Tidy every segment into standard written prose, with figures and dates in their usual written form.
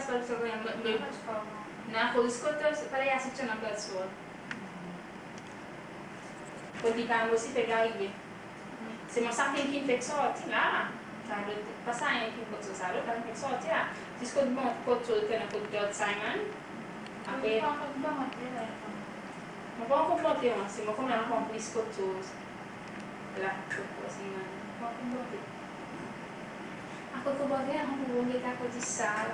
para o seu na rua escuta para essa chama pessoa. Pode cá você pegar aí. Se masa tem infecção, lá. Sabe, passar em que pode usar, tá infecção, já. Se escuta bom, pode ser que na pode Simon. Ape. Não vou comprar uma, se vou comprar um escuta lá, assim, não comprar. Ako ko ba kaya ang buwagi ka ko di sa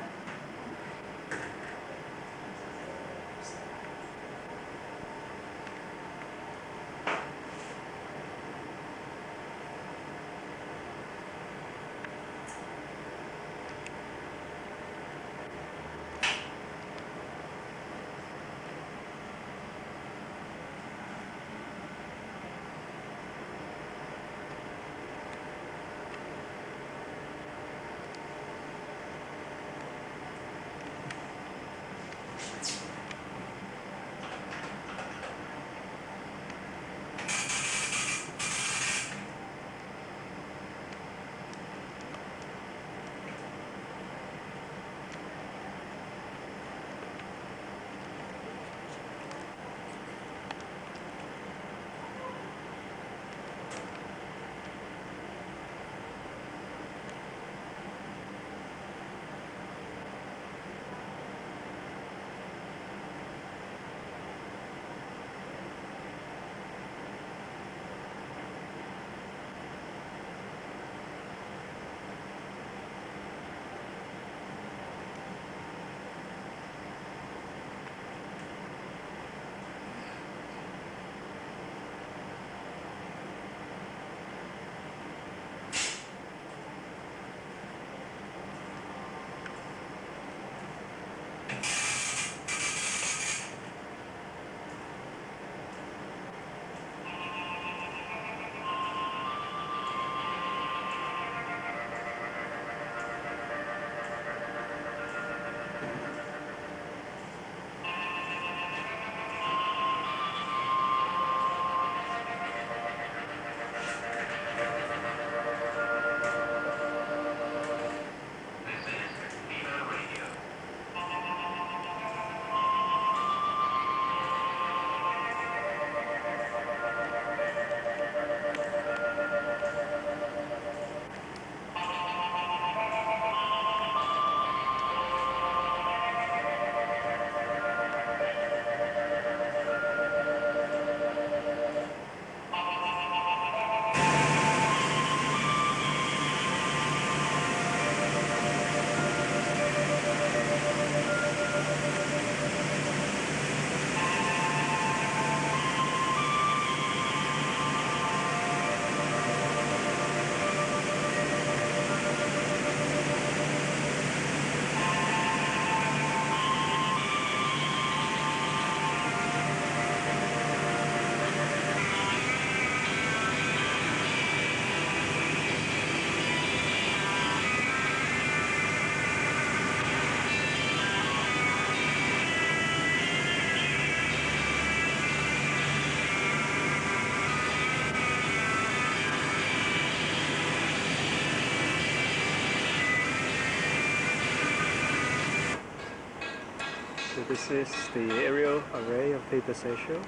So this is the aerial array of FEBA Seychelle.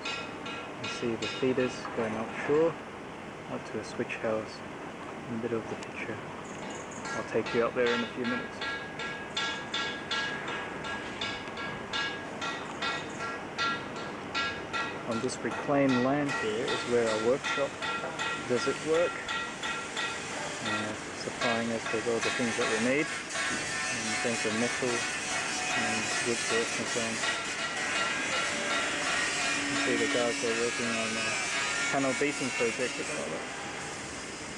You see the feeders going offshore up to a switch house in the middle of the picture. I'll take you up there in a few minutes. On this reclaimed land here is where our workshop does its work, supplying us with all the things that we need in terms of metal and wood sorts and so on. You see the guys are working on a panel beating project at the moment.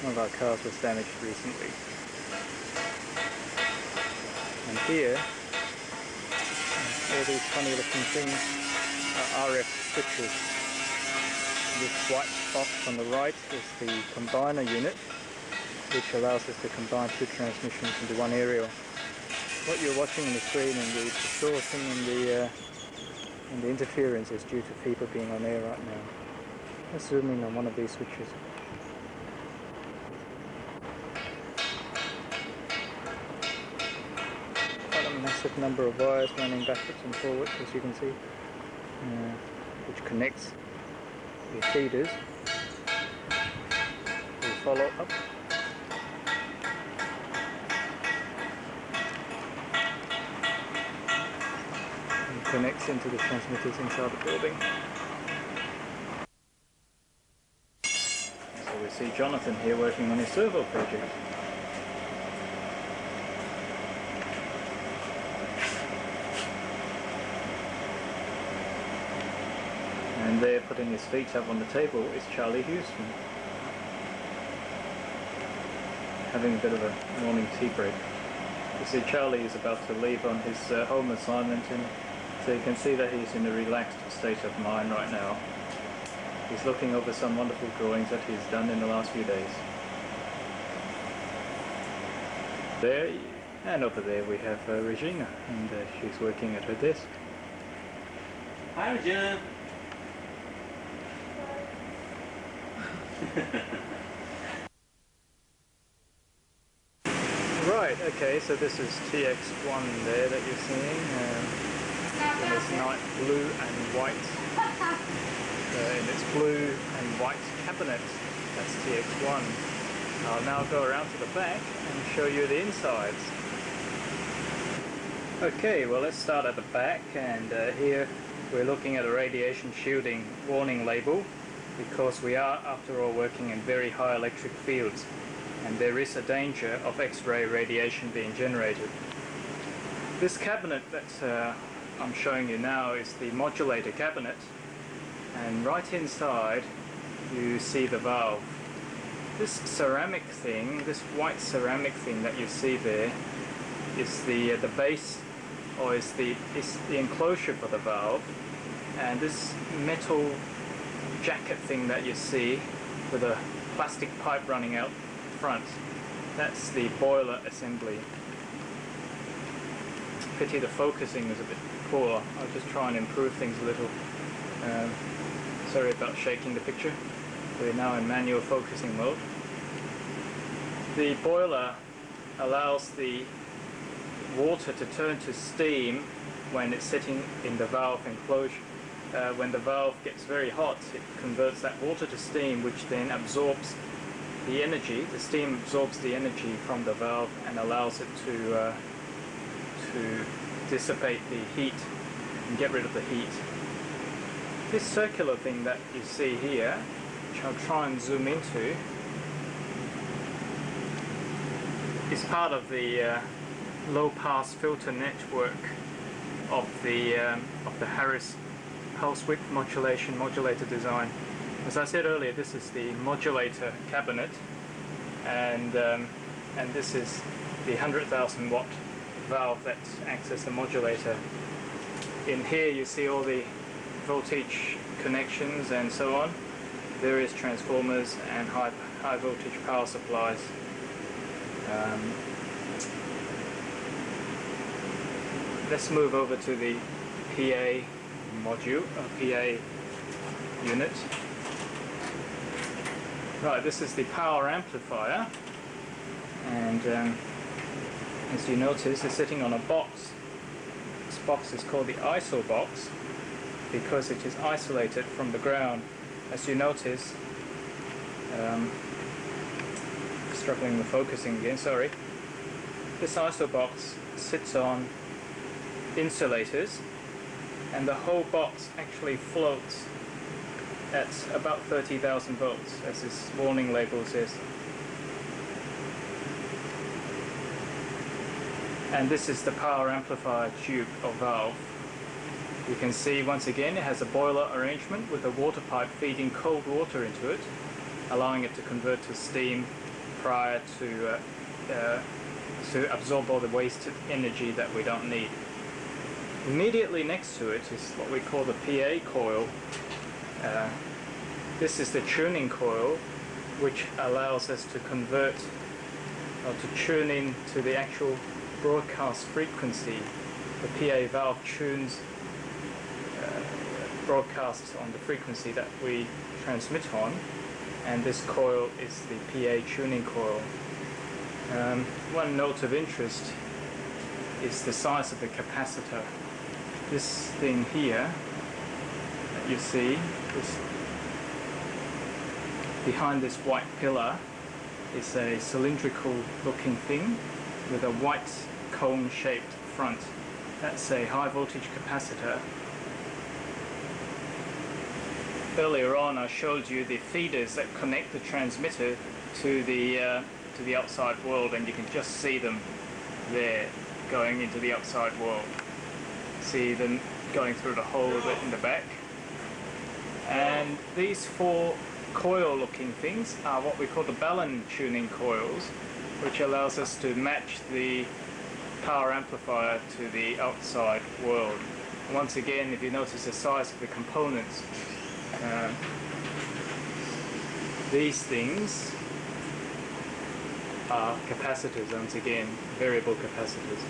One of our cars was damaged recently. And here, all these funny looking things are RF switches. This white box on the right is the combiner unit, which allows us to combine two transmissions into one aerial. What you're watching on the screen and the distortion and the interference is due to FEBA being on air right now. Let's zoom in on one of these switches. Quite a massive massive number of wires running backwards and forwards, as you can see, which connects the feeders. We follow up. And connects into the transmitters inside the building. So we see Jonathan here working on his servo project. And there, putting his feet up on the table, is Charlie Houston, having a bit of a morning tea break. You see Charlie is about to leave on his home assignment, and so you can see that he's in a relaxed state of mind right now. He's looking over some wonderful drawings that he's done in the last few days. There, and over there we have Regina, and she's working at her desk. Hi Regina! Right, okay, so this is TX1 there that you're seeing, in its night blue and white, in its blue and white cabinet. That's TX1. I'll now go around to the back and show you the insides. Okay, well let's start at the back, and here we're looking at a radiation shielding warning label, because we are, after all, working in very high electric fields, and there is a danger of X-ray radiation being generated. This cabinet that I'm showing you now is the modulator cabinet, and right inside you see the valve. This ceramic thing, this white ceramic thing that you see there, is the base, or is the enclosure for the valve, and this metal jacket thing that you see with a plastic pipe running out front, that's the boiler assembly. Pity the focusing is a bit poor. I'll just try and improve things a little. Sorry about shaking the picture. We're now in manual focusing mode. The boiler allows the water to turn to steam when it's sitting in the valve enclosure. When the valve gets very hot, it converts that water to steam, which then absorbs the energy. The steam absorbs the energy from the valve and allows it to dissipate the heat and get rid of the heat. This circular thing that you see here, which I'll try and zoom into, is part of the low-pass filter network of the Harris pulse width modulator design. As I said earlier, this is the modulator cabinet, and this is the 100,000 watt valve that acts as the modulator. In here you see all the voltage connections and so on, various transformers and high voltage power supplies. Let's move over to the PA module, PA unit. Right, this is the power amplifier, and as you notice, it's sitting on a box. This box is called the ISO box because it is isolated from the ground. As you notice, struggling with focusing again, sorry. This ISO box sits on insulators, and the whole box actually floats at about 30,000 volts, as this warning label says. And this is the power amplifier tube or valve. You can see once again it has a boiler arrangement with a water pipe feeding cold water into it, allowing it to convert to steam prior to absorb all the wasted energy that we don't need. Immediately next to it is what we call the PA coil. This is the tuning coil, which allows us to convert or to tune in to the actual broadcast frequency. The PA valve tunes broadcasts on the frequency that we transmit on, and this coil is the PA tuning coil. One note of interest is the size of the capacitor. This thing here that you see, this behind this white pillar, is a cylindrical looking thing with a white cone shaped front. That's a high voltage capacitor. Earlier on I showed you the feeders that connect the transmitter to the outside world, and you can just see them there going into the outside world. See them going through the hole bit in the back. And these four coil looking things are what we call the balun tuning coils, which allows us to match the power amplifier to the outside world. Once again, if you notice the size of the components, these things are capacitors, once again, variable capacitors.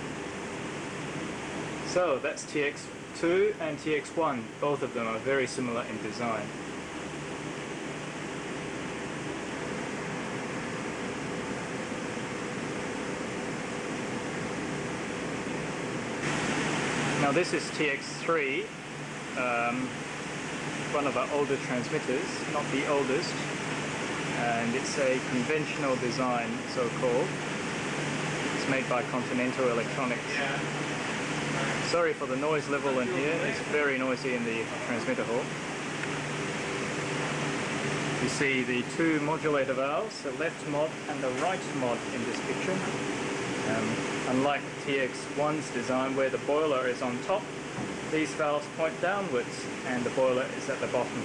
So that's TX2 and TX1, both of them are very similar in design. Now this is TX3, one of our older transmitters, not the oldest, and it's a conventional design, so-called. It's made by Continental Electronics. Sorry for the noise level in here, it's very noisy in the transmitter hall. You see the two modulator valves, the left mod and the right mod in this picture. Unlike TX1's design where the boiler is on top, these valves point downwards and the boiler is at the bottom.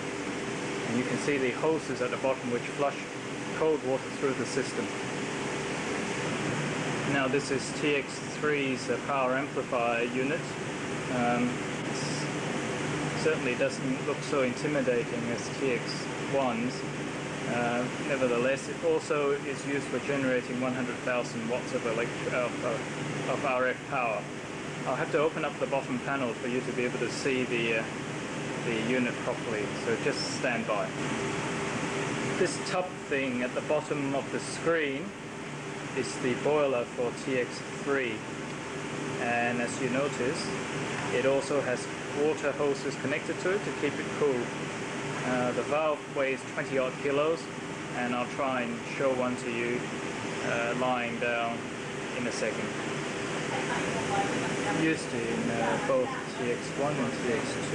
And you can see the hoses at the bottom which flush cold water through the system. Now this is TX3's power amplifier unit. It certainly doesn't look so intimidating as TX1's. Nevertheless, it also is used for generating 100,000 watts of RF power. I'll have to open up the bottom panel for you to be able to see the unit properly, so just stand by. This tub thing at the bottom of the screen is the boiler for TX3, and as you notice, it also has water hoses connected to it to keep it cool. The valve weighs 20 odd kilos, and I'll try and show one to you lying down in a second. Used in both TX1 and TX2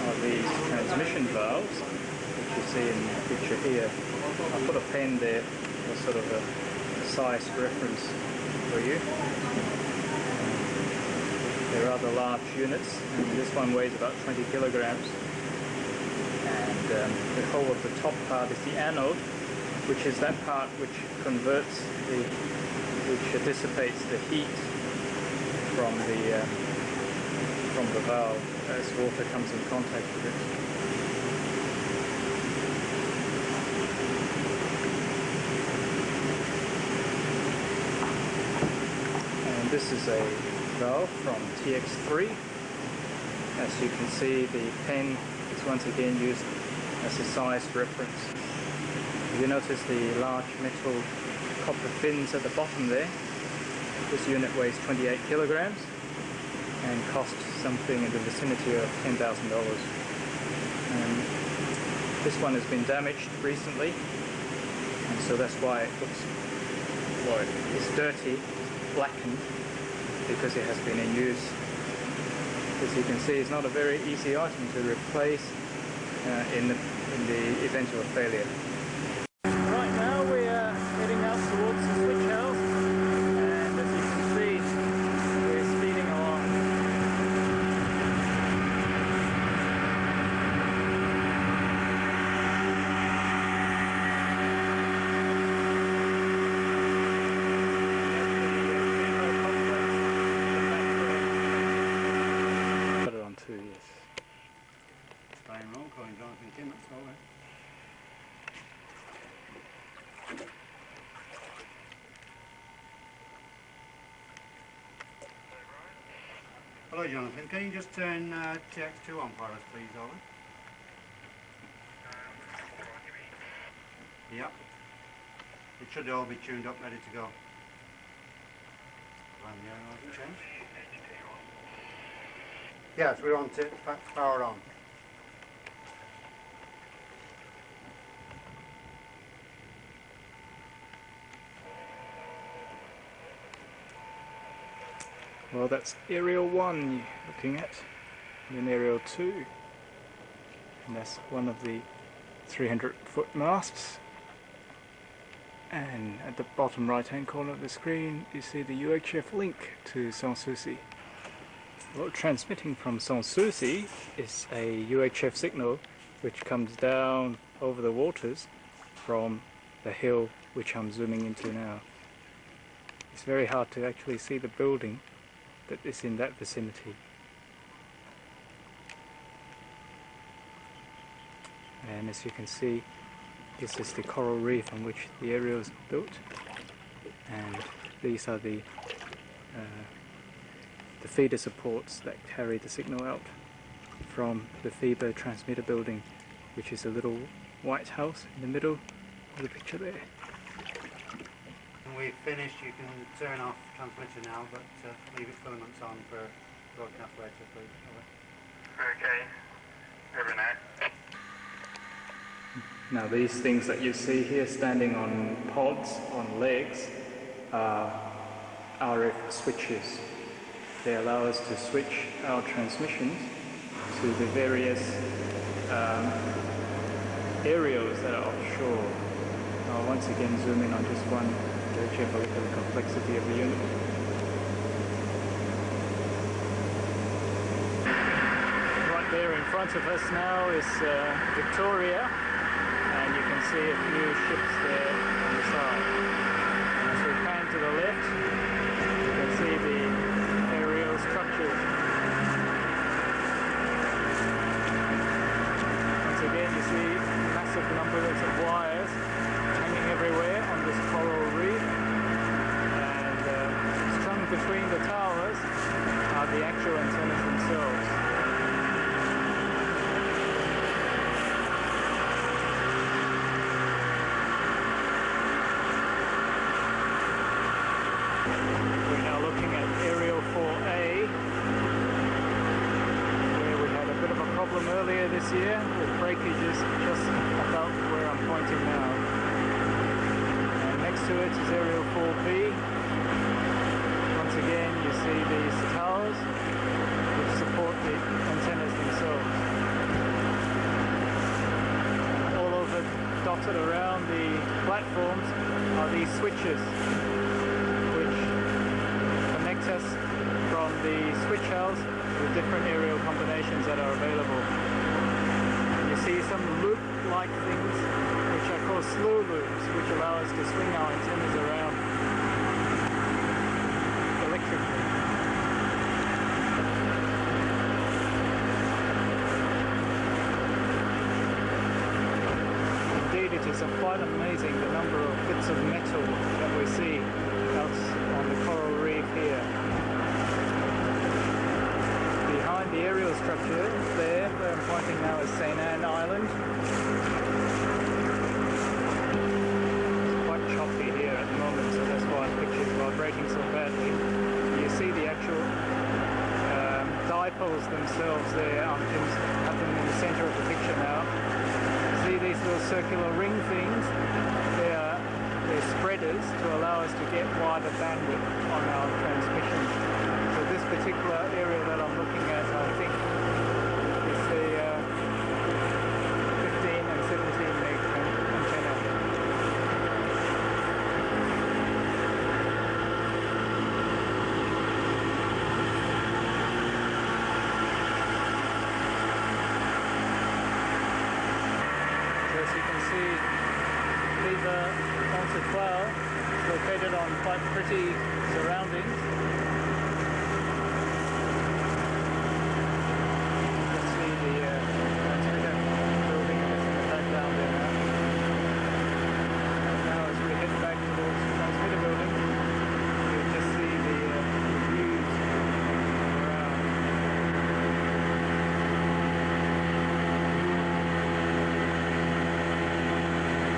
are these transmission valves, which you see in the picture here. I'll put a pen there for sort of a size reference for you. They're rather large units, and this one weighs about 20 kilograms. And the whole of the top part is the anode, which is that part which converts which dissipates the heat from the valve as water comes in contact with it. And this is a valve from TX3. As you can see, the pen is once again used as a size reference. You notice the large metal copper fins at the bottom there. This unit weighs 28 kilograms and costs something in the vicinity of $10,000. This one has been damaged recently, and so that's why it looks, well, it's dirty, blackened, because it has been in use. As you can see, it's not a very easy item to replace in the event of a failure. Right now we are heading out towards the switch house, and as you can see, we're speeding along. Put it on 2, yes. Staying wrong, calling Jonathan Kim, that's all right. Hello Jonathan, can you just turn TX2 on for us please, over? Yep. It should all be tuned up, ready to go. And the air change. Yes, we're on power on. Well, that's aerial 1 you're looking at, and then aerial 2, and that's one of the 300-foot masts. And at the bottom right hand corner of the screen you see the UHF link to Sans Souci. Well, transmitting from Sans Souci is a UHF signal which comes down over the waters from the hill which I'm zooming into now. It's very hard to actually see the building that is in that vicinity. And as you can see, this is the coral reef on which the aerial is built, and these are the feeder supports that carry the signal out from the FEBA transmitter building, which is a little white house in the middle of the picture there. When we've finished, you can turn off transmitter now, but leave its filaments on for broadcast later, please. Okay, over now. Now these things that you see here standing on pods, on legs, are RF switches. They allow us to switch our transmissions to the various aerials that are offshore. I'll once again zoom in on just one to check a look at the complexity of the unit. Right there in front of us now is Victoria, and you can see a few ships there on the side. And as we pan to the left, you can see the aerial structures. Once again, you see massive numbers of wires hanging everywhere on this coral reef, and strung between the towers are the actual antennas themselves. We're now looking at aerial 4A, where we had a bit of a problem earlier this year with breakages just about where I'm pointing now. And next to it is aerial 4B. Once again you see these towers which support the antennas themselves. And all over dotted around the platforms are these switches which connect us from the switch house with different aerial combinations that are available. And you see some loop-like things which are called slow loops, which allow us to swing our antennas around electrically. Indeed, it is quite amazing the number of bits of metal that we see out on the coral reef here. Behind the aerial structure there, where I'm pointing now, is St. Anne Island. It's quite choppy here at the moment, so that's why the picture is vibrating so badly. You see the actual dipoles themselves there. I have them in the centre of the picture now. See these little circular ring things? They're spreaders to allow us to get wider bandwidth on our transmission. So this particular area that I'm looking at, I think, is the 15 and 17 meg antenna. So as you can see, FEBA Mahe Seychelle is located on quite pretty surroundings. You can see the transmitter building is in the background there now. And now as we head back towards the transmitter building, you just see the views around.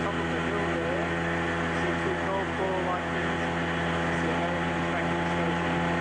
Top of the hill there, see two cold ball like things. It's the American tracking station.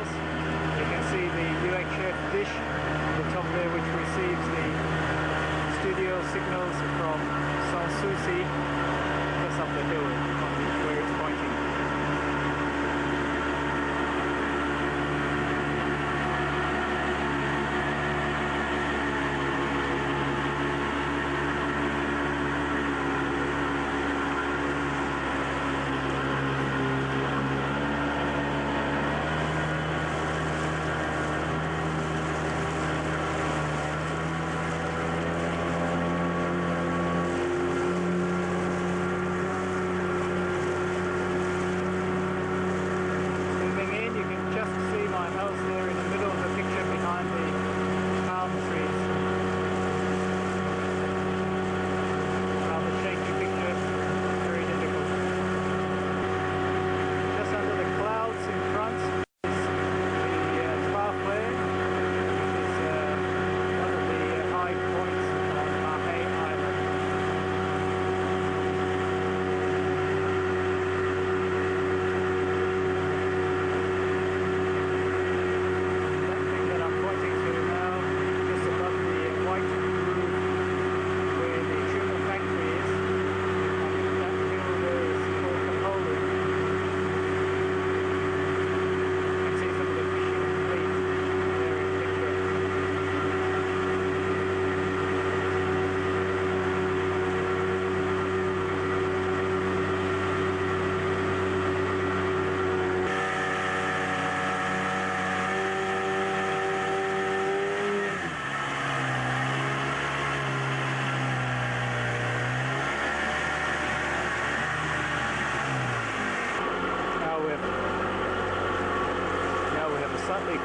house. You can see the UHF dish at the top there, which receives the studio signals from Sanssouci. That's up the hill where it's pointing.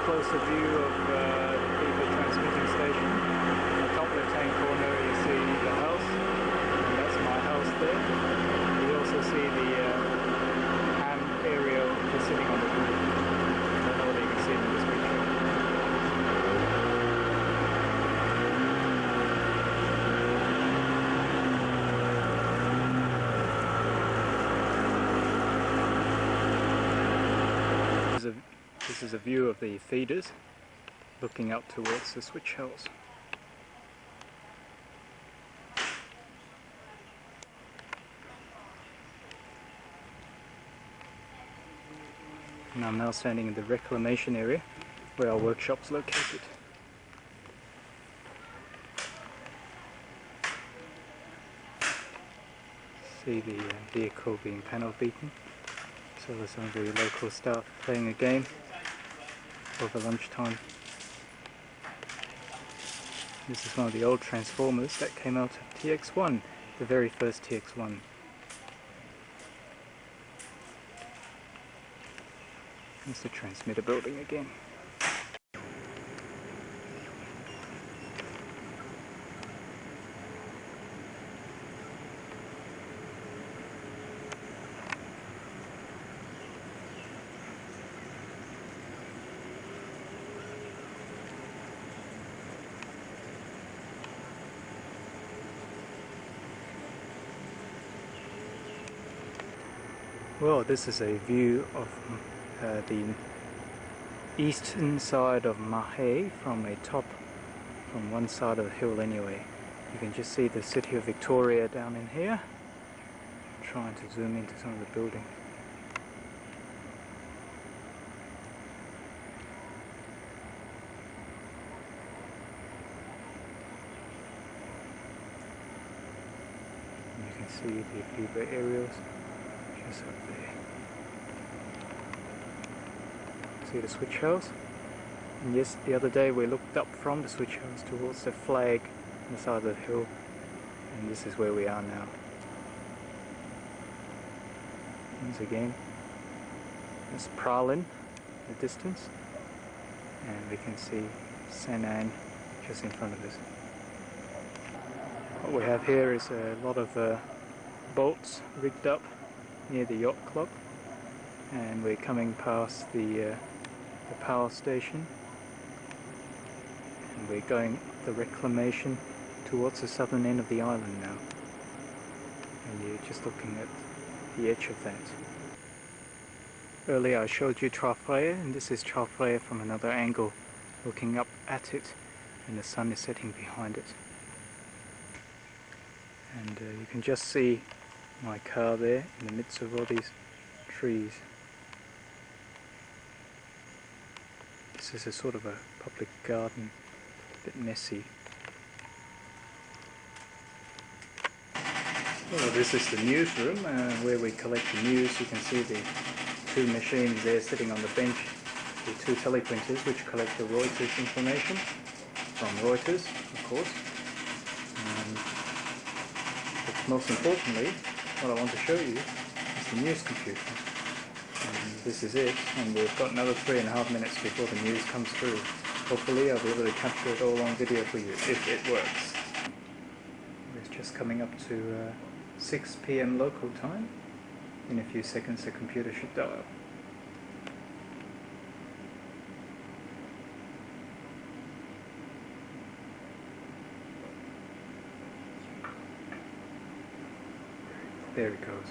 Closer view of the FEBA transmitting station. In the top left hand corner you see the house, and that's my house there. You also see the ham area just sitting on the roof. I don't know whether you can see it in this picture. This is a view of the feeders looking up towards the Seychelles. And I'm now standing in the reclamation area where our workshop's located. See the vehicle being panel beaten. So there's some of the local staff playing a game over lunchtime. This is one of the old transformers that came out of TX1, the very first TX1. There's the transmitter building again. Well, this is a view of the eastern side of Mahe from one side of the hill anyway. You can just see the city of Victoria down in here. I'm trying to zoom into some of the buildings. You can see the FEBA aerials. Just up there. See the Seychelles? And yes, the other day we looked up from the Seychelles towards the flag on the side of the hill, and this is where we are now. Once again, there's Pralin in the distance, and we can see Saint Anne just in front of us. What we have here is a lot of boats rigged up near the yacht club, and we're coming past the power station, and we're going the reclamation towards the southern end of the island now, and you're just looking at the edge of that. Earlier I showed you Trafrae, and this is Trafrae from another angle, looking up at it, and the sun is setting behind it. And you can just see my car there in the midst of all these trees. This is a sort of a public garden, a bit messy. Well, this is the newsroom where we collect the news. You can see the two machines there sitting on the bench, the two teleprinters which collect the Reuters information from Reuters, of course. But most importantly, what I want to show you is the news computer. And this is it, and we've got another 3.5 minutes before the news comes through. Hopefully I'll be able to capture it all on video for you, if it works. It's just coming up to 6 PM local time. In a few seconds the computer should dial. There it goes.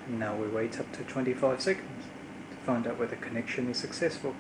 And now we wait up to 25 seconds to find out whether connection is successful.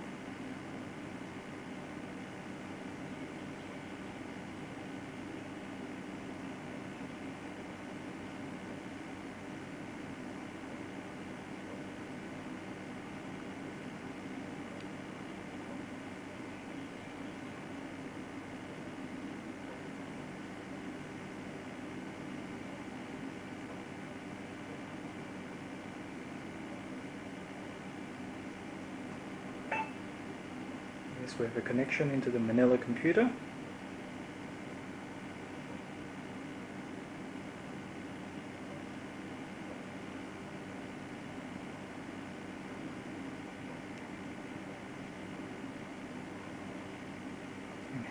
Yes, we have a connection into the Manila computer. And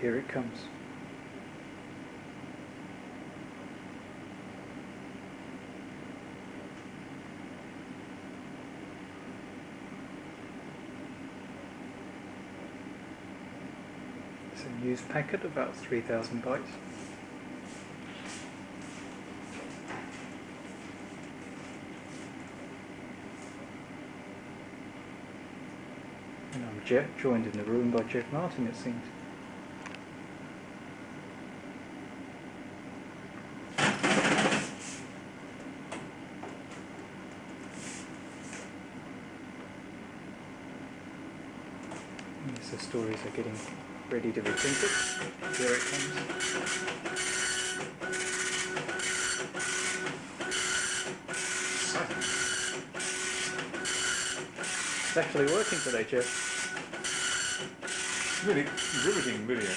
here it comes. It's a news packet, about 3,000 bytes. And I'm joined in the room by Jeff Martin, it seems. Yes, the stories are getting ready to be printed. Here it comes. It's actually working today, Jeff. Really riveting video.